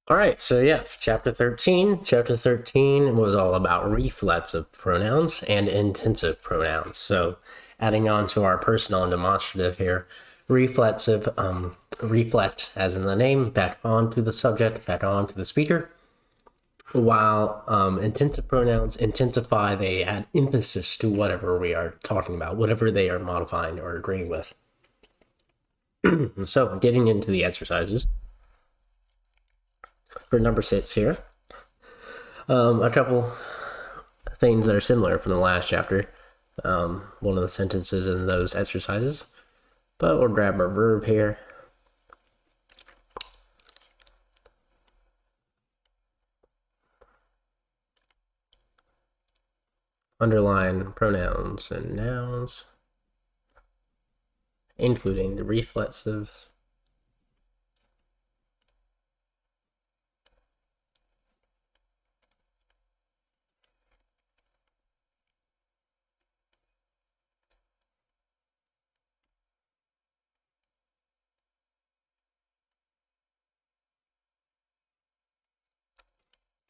All right, so yeah, chapter 13. Chapter 13 was all about reflexive pronouns and intensive pronouns. So adding on to our personal and demonstrative here, reflexive, reflect as in the name, back onto the subject, back onto the speaker. While intensive pronouns intensify, they add emphasis to whatever we are talking about, whatever they are modifying or agreeing with. So getting into the exercises. For number 6 here, a couple things that are similar from the last chapter, one of the sentences in those exercises, but we'll grab our verb here. Underline pronouns and nouns, including the reflexives.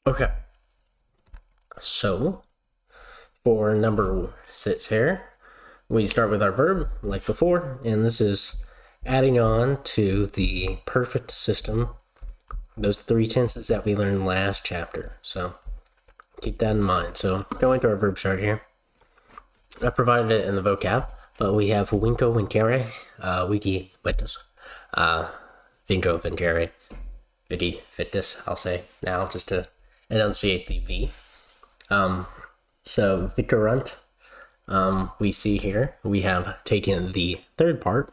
Okay, so for number 6 here, we start with our verb like before, and this is adding on to the perfect system, those 3 tenses that we learned last chapter. So keep that in mind. So going to our verb chart here, I provided it in the vocab, but we have winko vincere, wiki vitus, vinco vincere, vidi vitus, I'll say now just to enunciate the V. So vicarunt, we see here, we have taken the third part,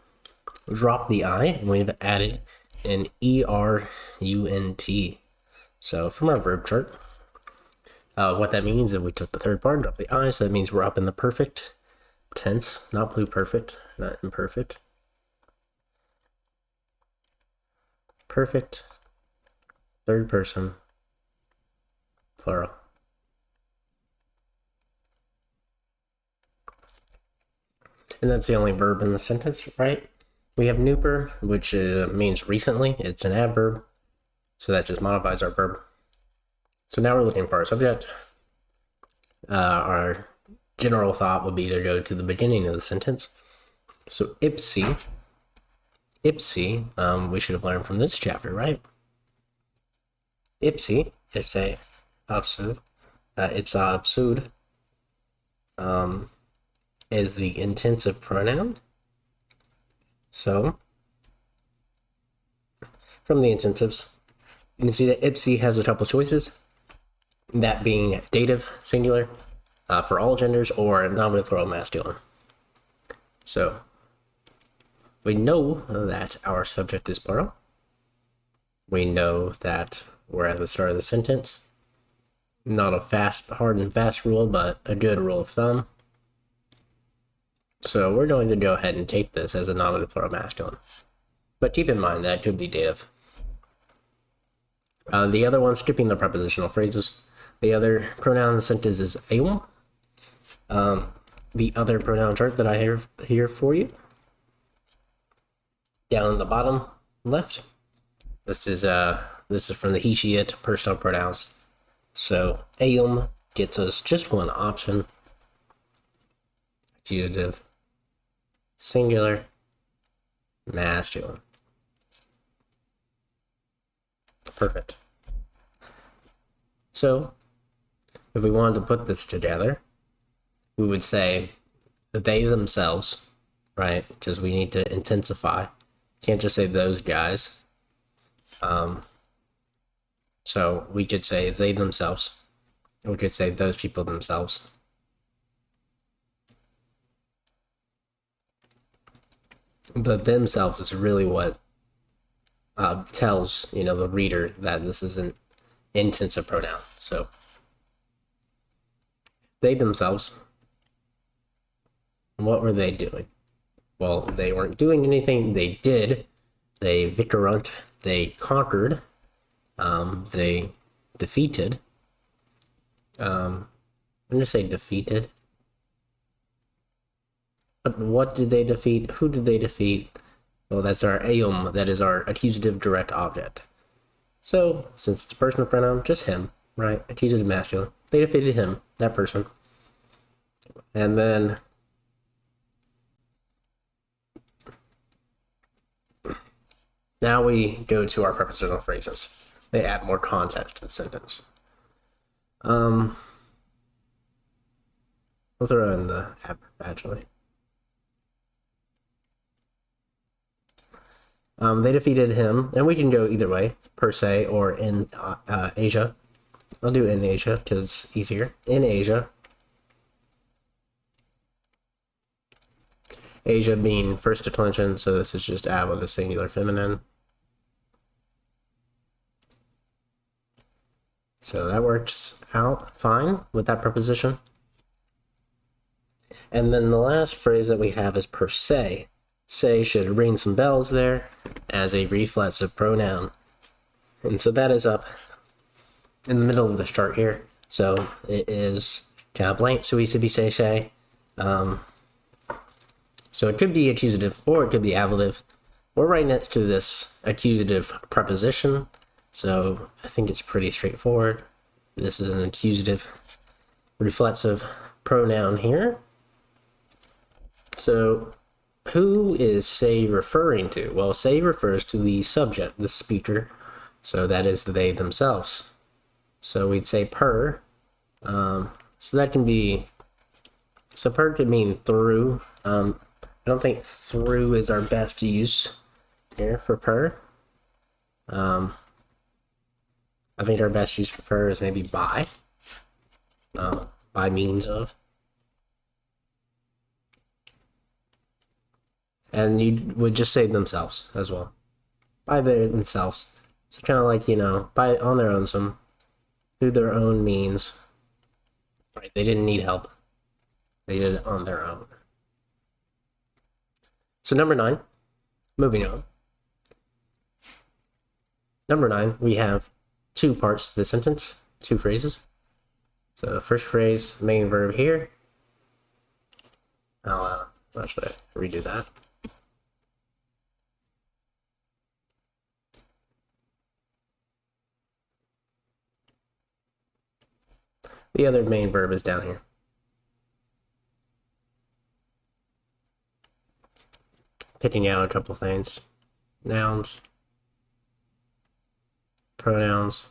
dropped the I, and we've added an ERUNT. So from our verb chart, what that means is we took the third part, dropped the I, so that means we're up in the perfect tense, not pluperfect, not imperfect. Perfect, third person, plural. And that's the only verb in the sentence, right? We have neuper, which means recently. It's an adverb, so that just modifies our verb. So now we're looking for our subject. Our general thought would be to go to the beginning of the sentence. So ipsi, we should have learned from this chapter, right? Ipsi, ipse absud, ipsa absud, is the intensive pronoun. So from the intensives, you can see that ipsi has a couple choices, that being dative, singular, for all genders, or nominative plural masculine. So we know that our subject is plural. We know that we're at the start of the sentence. Not a hard and fast rule, but a good rule of thumb. So we're going to go ahead and take this as a nominative plural masculine. But keep in mind that could be dative. The other one, skipping the prepositional phrases. The other pronoun in the sentence is eum. The other pronoun chart that I have here for you, down in the bottom left, this is from the he, she, it personal pronouns. So eum gets us just one option. Accusative, singular, masculine. Perfect. So if we wanted to put this together, we would say they themselves, right? Because we need to intensify. Can't just say those guys. So we could say they themselves. We could say those people themselves. The themselves is really what tells the reader that this is an intensive pronoun. So they themselves, what were they doing? Well, they weren't doing anything. They did. They vicarunt. They conquered. They defeated. I'm going to say defeated. But what did they defeat? Who did they defeat? Well, that's our eum. That is our accusative direct object. So, since it's a personal pronoun, just him, right? Accusative masculine. They defeated him, that person. And then now we go to our prepositional phrases. They add more context to the sentence. We'll throw in the adverb, actually. They defeated him, and we can go either way, per se, or in Asia. I'll do in Asia, because it's easier. In Asia. Asia being first declension, so this is just ablative singular feminine. So that works out fine with that preposition. And then the last phrase that we have is per se. Say should ring some bells there as a reflexive pronoun. And so that is up in the middle of this chart here. So it is kind of blank, so we should be say. So it could be accusative or it could be ablative. We're right next to this accusative preposition, so I think it's pretty straightforward. This is an accusative reflexive pronoun here. So who is say referring to? Well, say refers to the subject, the speaker, so that is they themselves. So we'd say per. So that can be, so per could mean through. I don't think through is our best use here for per. I think our best use for per is maybe by means of. And you would just say themselves as well. By themselves. So kind of like, by on their own, through their own means. Right, they didn't need help. They did it on their own. So number 9, moving on. Number 9, we have 2 parts to the sentence, 2 phrases. So the first phrase, main verb here. I'll actually redo that. The other main verb is down here. Picking out a couple things. Nouns. Pronouns.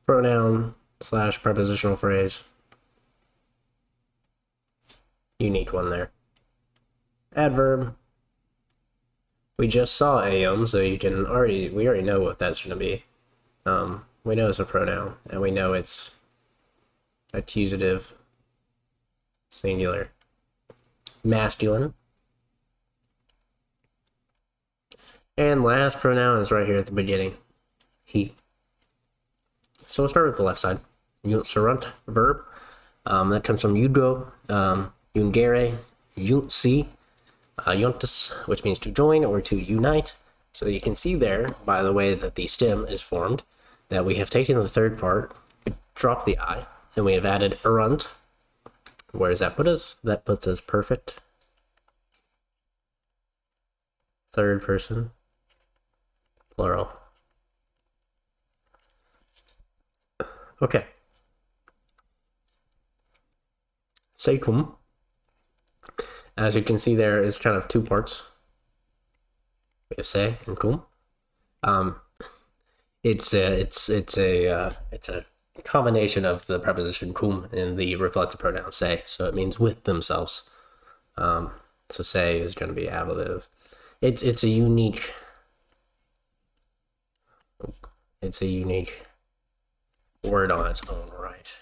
Pronoun / prepositional phrase. Unique one there. Adverb. We just saw aeum, so we already know what that's going to be. We know it's a pronoun, and we know it's accusative, singular, masculine. And last pronoun is right here at the beginning, he. So we'll start with the left side. Yunt verb. That comes from yugo, yungere, yuntsi, yuntus, which means to join or to unite. So you can see there, by the way that the stem is formed, that we have taken the third part, dropped the I, and we have added erunt. Where does that put us? That puts us perfect. Third person, plural. Okay. Seikum, as you can see there, is kind of 2 parts. We have say and kum. It's a combination of the preposition kum and the reflective pronoun say, so it means with themselves. So say is going to be ablative. It's a unique word on its own right.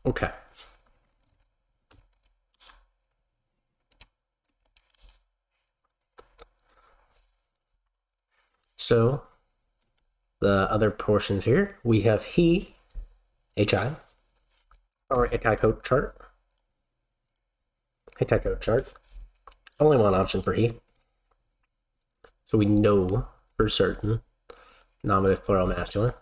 Okay. So the other portions here, we have he, HI, our Hittite chart. Hittite chart. Only one option for he. So we know for certain, nominative plural masculine.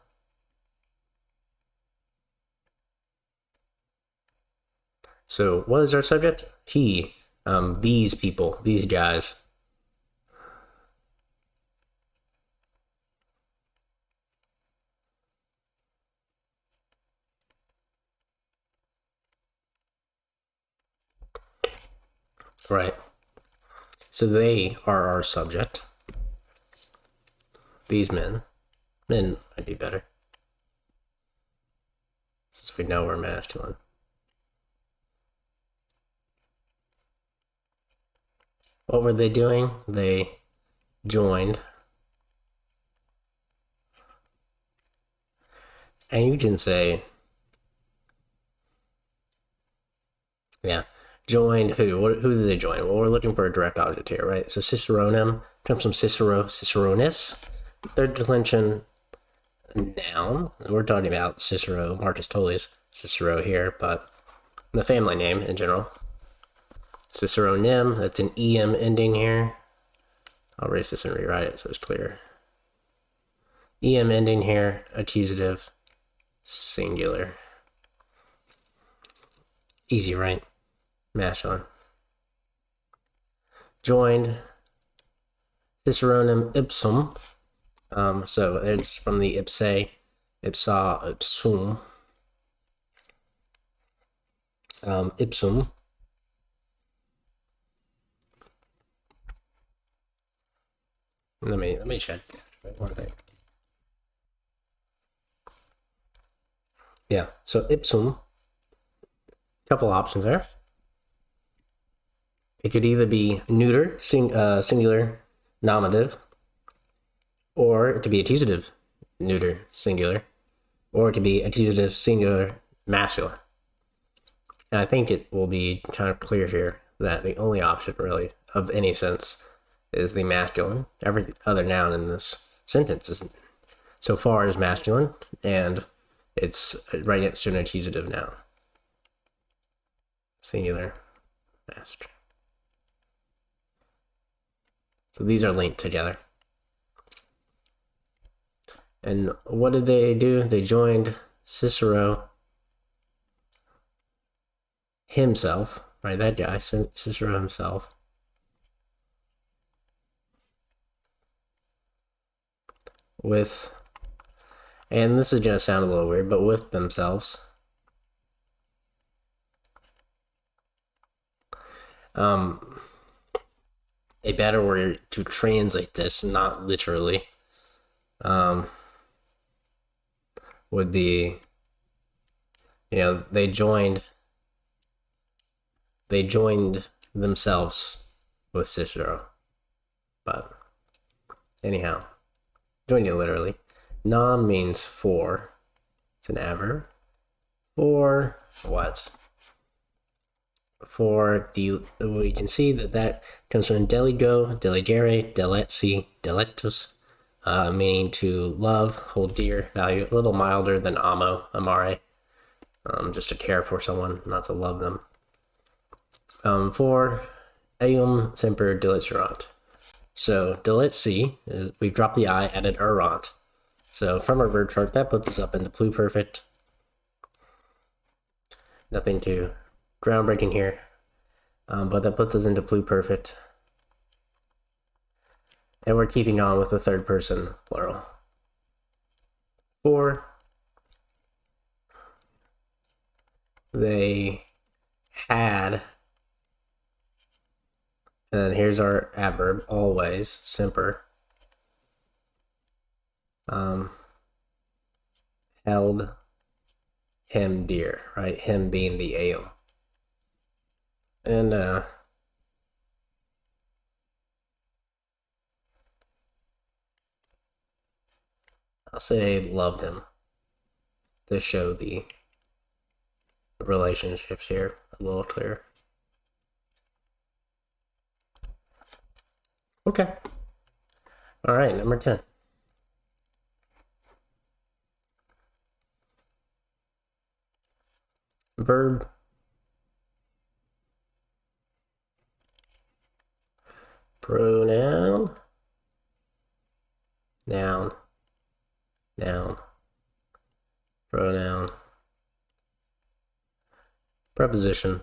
So what is our subject? He. These people. These guys. Right. So they are our subject. These men. Men might be better, since we know we're masculine. What were they doing? They joined. And you can say, yeah, joined who? Who did they join? Well, we're looking for a direct object here, right? So Ciceronem comes from Cicero, Ciceronis. Third declension noun. We're talking about Cicero, Marcus Tullius, Cicero here, but the family name in general. Ciceronem, that's an em ending here. I'll erase this and rewrite it so it's clear. Em ending here, accusative, singular. Easy, right? Masculine. Joined. Ciceronem ipsum. So it's from the ipse, ipsa, ipsum. Ipsum. Let me check one thing. Yeah, so ipsum. Couple options there. It could either be neuter, singular, nominative, or it could be accusative, neuter, singular, or it could be accusative, singular, masculine. And I think it will be kind of clear here that the only option really of any sense is the masculine. Every other noun in this sentence is so far is masculine, and it's right next to an accusative noun. Singular, masculine. So these are linked together. And what did they do? They joined Cicero himself, right? That guy, Cicero himself, with, and this is going to sound a little weird, but with themselves. A better word to translate this, not literally, would be, they joined themselves with Cicero. But anyhow, joined it literally. Nam means for. It's an adverb. For what? For we can see that comes from deligo, deligere, deletsi, delectus, meaning to love, hold dear, value, a little milder than amo, amare, just to care for someone, not to love them. For eum semper diligerant. So delitsi is we've dropped the I, added erant. So from our verb chart, that puts us up into pluperfect. Nothing too groundbreaking here, but that puts us into pluperfect. And we're keeping on with the third person plural. For they had, and here's our adverb, always, semper, held him dear, right? Him being the eum. And I'll say loved him to show the relationships here a little clearer. Okay. All right, number 10. Verb. Pronoun. Noun. Noun. Pronoun. Preposition.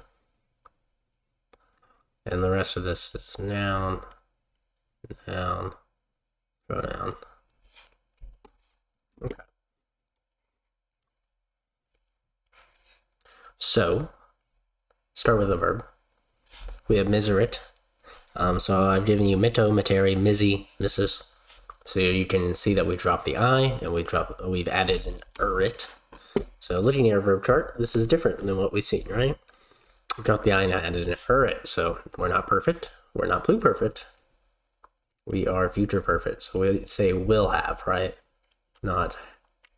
And the rest of this is noun, noun, pronoun. Okay. So, start with a verb. We have miserit. So I've given you mitto, mittere, mizzy, missus. So you can see that we dropped the I and we've added an erit. So looking at our verb chart, this is different than what we've seen, right? We dropped the I and added an erit. So we're not perfect. We're not pluperfect. We are future perfect. So we say will have, right? Not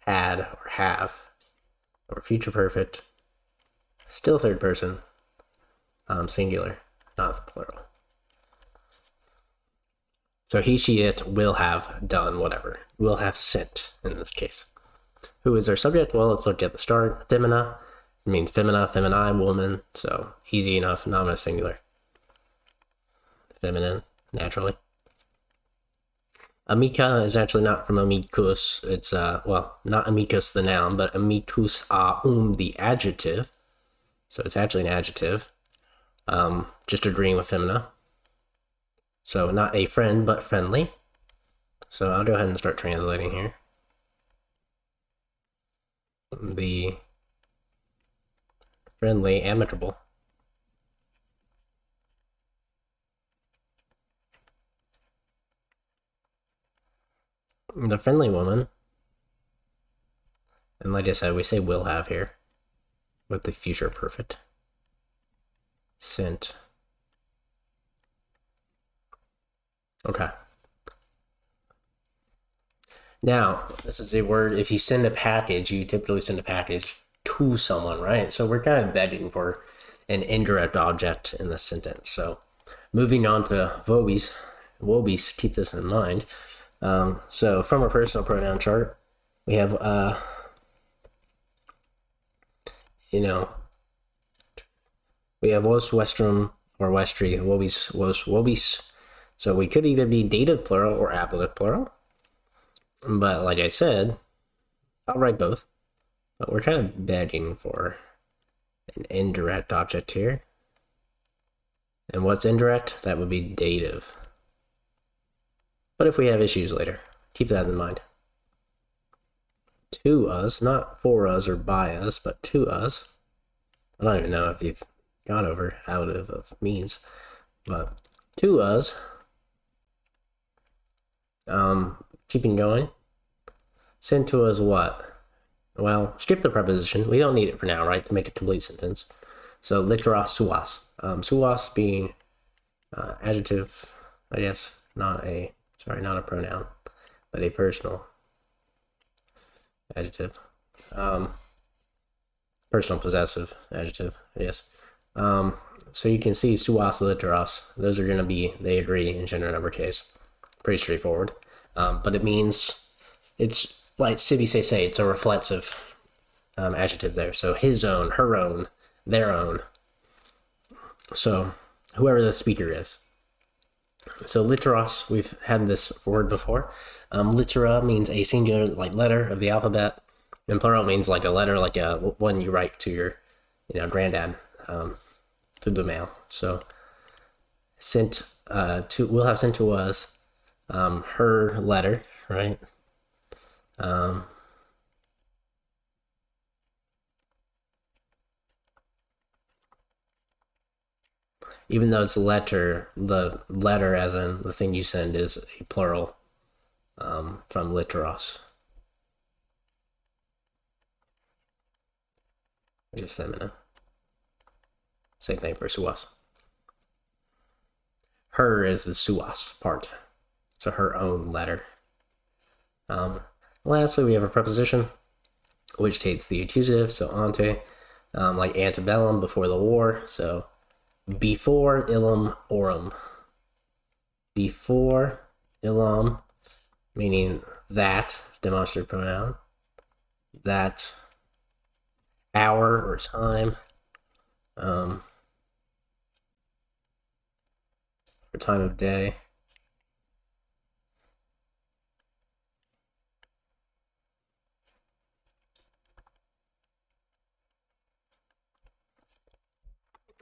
had or have. Or future perfect. Still third person. Singular, not plural. So he, she, it will have done whatever. Will have sent in this case. Who is our subject? Well, let's look at the start. Femina means femina, femini, woman. So easy enough, nominative singular. Feminine, naturally. Amica is actually not from amicus. It's, well, not amicus the noun, but amicus the adjective. So it's actually an adjective. Just agreeing with femina. So not a friend, but friendly. So I'll go ahead and start translating here. The friendly, amicable. The friendly woman. And like I said, we say will have here with the future perfect. Sent. Okay. Now, this is a word, if you send a package, you typically send a package to someone, right? So we're kind of begging for an indirect object in this sentence. So moving on to vobis, keep this in mind. So from our personal pronoun chart, we have, we have vos, vestrum, or vestri, vobis, vos, vobis. So we could either be dative plural or ablative plural. But like I said, I'll write both. But we're kind of begging for an indirect object here. And what's indirect? That would be dative. But if we have issues later, keep that in mind. To us, not for us or by us, but to us. I don't even know if you've gone over out of means, but to us. Keeping going. Sent to us what? Well, skip the preposition. We don't need it for now, right? To make a complete sentence. So literas suas. Suas being adjective, I guess, not a pronoun, but a personal adjective. Personal possessive adjective, yes. So you can see suas, literas. Those are going to be, they agree in gender number case. Pretty straightforward. But it means, it's like Civi say, it's a reflexive adjective there. So his own, her own, their own. So whoever the speaker is. So literos, we've had this word before. Litera means a singular like letter of the alphabet, and plural means like a letter, like a one you write to your, granddad through the mail. So sent we'll have sent to us her letter, right? Even though it's a letter, the letter as in the thing you send is a plural from literos, which is feminine. Same thing for suas. Her is the suas part, so her own letter. Lastly, we have a preposition which takes the accusative, so ante, like antebellum, before the war. So before illum aurum. Before illum, meaning that, demonstrative pronoun, that hour or time, or time of day.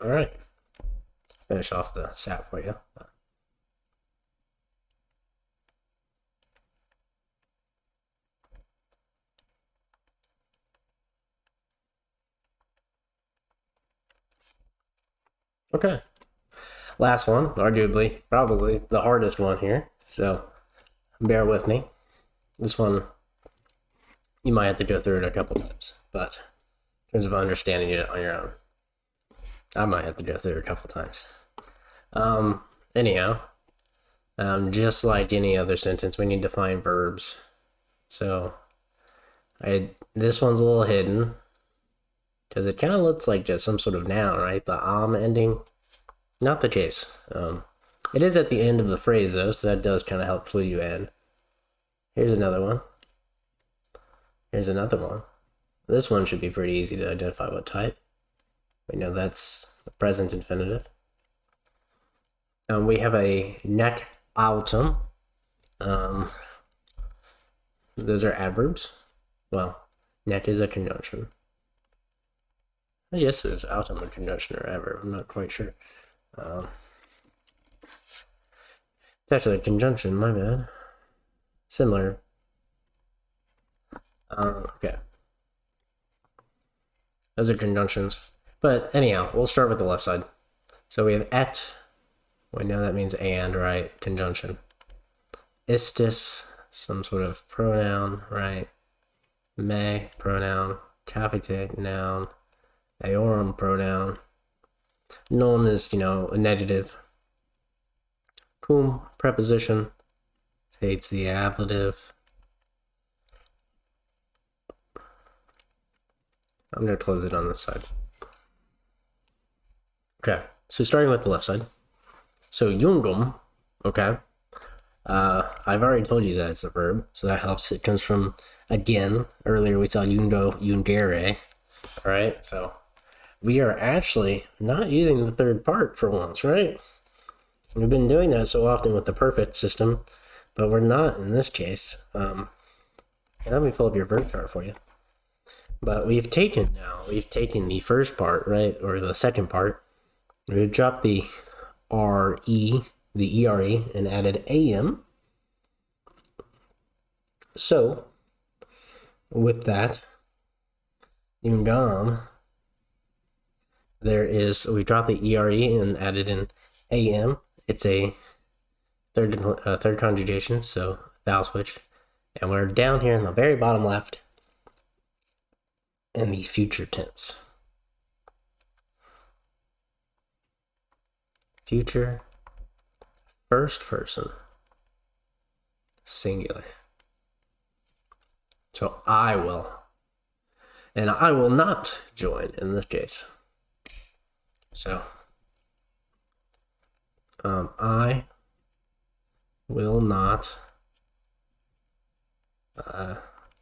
All right. finish off the sap for you. Okay. Last one, arguably, probably the hardest one here. So bear with me. This one, you might have to go through it a couple times, but in terms of understanding it on your own, I might have to go through it a couple times. Anyhow, just like any other sentence, we need to find verbs. So this one's a little hidden because it kind of looks like just some sort of noun, right? The ending, not the case. It is at the end of the phrase though, so that does kind of help clue you in. Here's another one. Here's another one. This one should be pretty easy to identify what type. We know that's the present infinitive. We have a neck autumn. Those are adverbs. Well, neck is a conjunction. I guess is autumn a conjunction or adverb. I'm not quite sure. It's actually a conjunction, my bad. Similar. Okay. Those are conjunctions. But anyhow, we'll start with the left side. So we have et. We know that means and, right? Conjunction. Istis, some sort of pronoun, right? Me, pronoun. Capite, noun. Eorum, pronoun. Non is, a negative. Cum, preposition. Takes the ablative. I'm going to close it on this side. Okay, so starting with the left side. So jungum, okay. I've already told you that it's a verb, so that helps. It comes from, again, earlier we saw jundo, jungere, all right? So we are actually not using the third part for once, right? We've been doing that so often with the perfect system, but we're not in this case. Let me pull up your verb chart for you. But we've taken the first part, right, or the second part. We've dropped the RE, the ERE, and added AM. So, with that, Ungam, we dropped the ERE and added an AM. It's a third conjugation, so vowel switch. And we're down here in the very bottom left in the future tense. Future, first person, singular. So I will. And I will not join in this case. So, I will not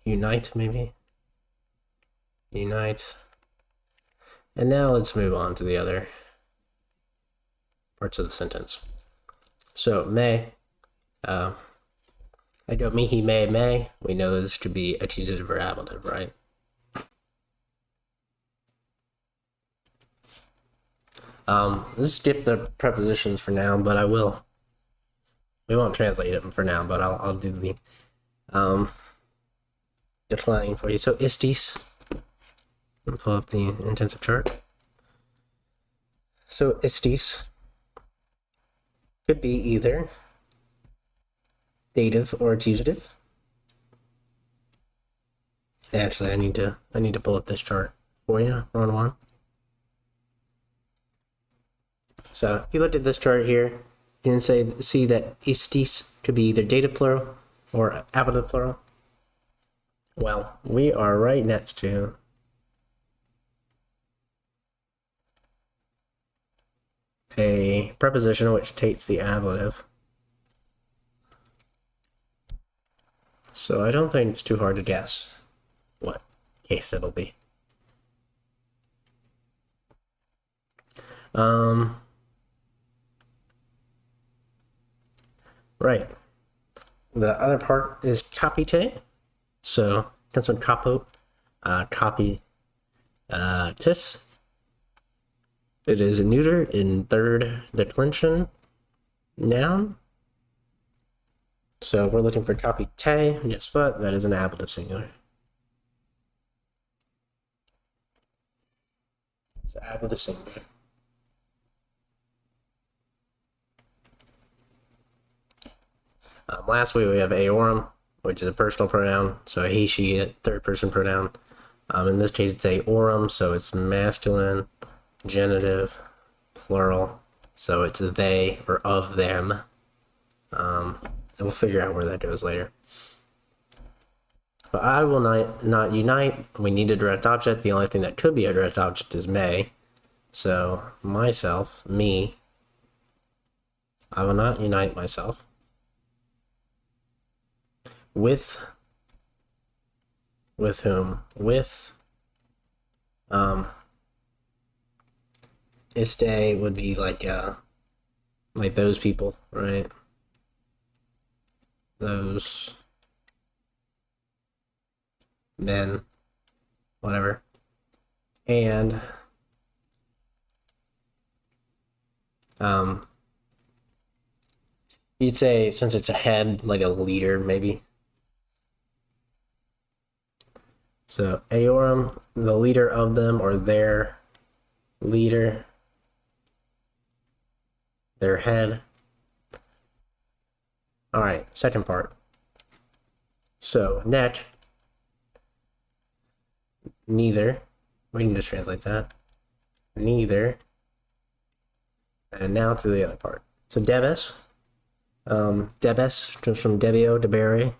unite, maybe. Unite. And now let's move on to the other parts of the sentence. So, may. I don't mean he may. We know this could be accusative or ablative, right? Let's skip the prepositions for now, but I will. We won't translate it for now, but I'll do the declining for you. So istis. Let me pull up the intensive chart. So istis could be either dative or accusative. Actually, I need to pull up this chart for you. Wrong one. So if you look at this chart here, you can see that istis could be either dative plural or ablative plural. Well, we are right next to a preposition which takes the ablative. So I don't think it's too hard to guess what case it'll be. Right. The other part is capite. So comes from capo, copy, tis. It is a neuter in third declension noun. So we're looking for copy te. Guess what? That is an ablative singular. So ablative singular. Lastly, we have aorum, which is a personal pronoun. So he, she, third person pronoun. In this case, it's aorum, so it's masculine, genitive, plural. So it's they or of them. And we'll figure out where that goes later. But I will not unite. We need a direct object. The only thing that could be a direct object is may. So myself, me. I will not unite myself with whom? With iste would be like those people, right? Those men, whatever. And you'd say, since it's a head, like a leader, maybe. So aorum, the leader of them, or their leader, their head. All right, second part. So neck, neither. We can just translate that. Neither. And now to the other part. So debes. Debes comes from debio, debere.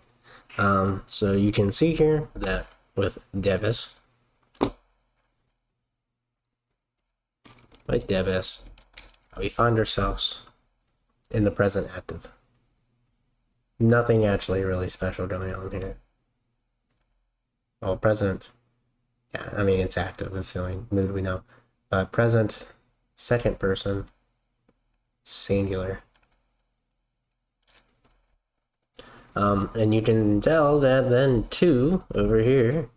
So you can see here that with debes, like debes, we find ourselves in the present active. Nothing actually really special going on here. Well, present, yeah, I mean, it's active. That's the only mood we know. But present, second person, singular. And you can tell that then to over here,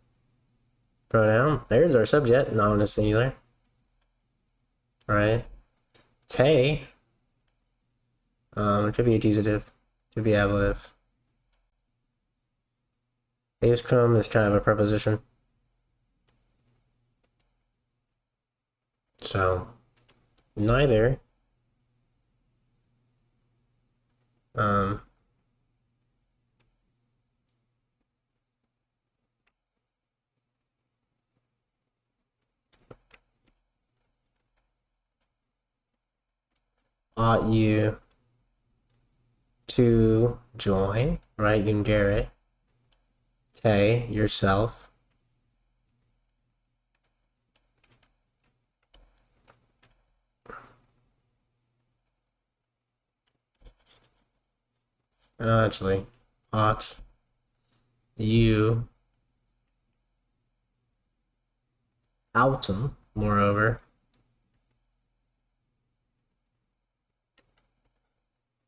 pronoun, there's our subject, nominal singular. Right? Te, it could be accusative, could be ablative. Euscrum is kind of a preposition. So, neither ought you to join, right? Jungere, te, yourself. Actually, ought you autumn, moreover,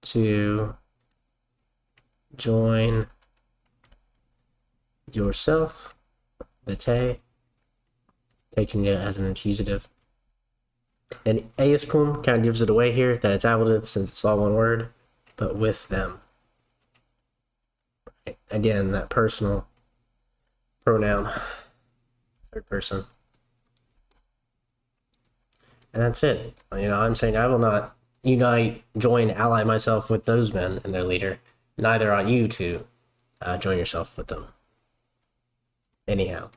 to join yourself, the te, taking it as an accusative. And euscum kind of gives it away here that it's ablative since it's all one word, but with them. Right. Again, that personal pronoun, third person. And that's it. You know, I'm saying I will not unite, join, ally myself with those men and their leader. Neither ought you to join yourself with them. Anyhow.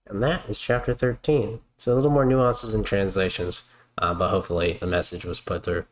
And that is chapter 13. So a little more nuances and translations, but hopefully the message was put through.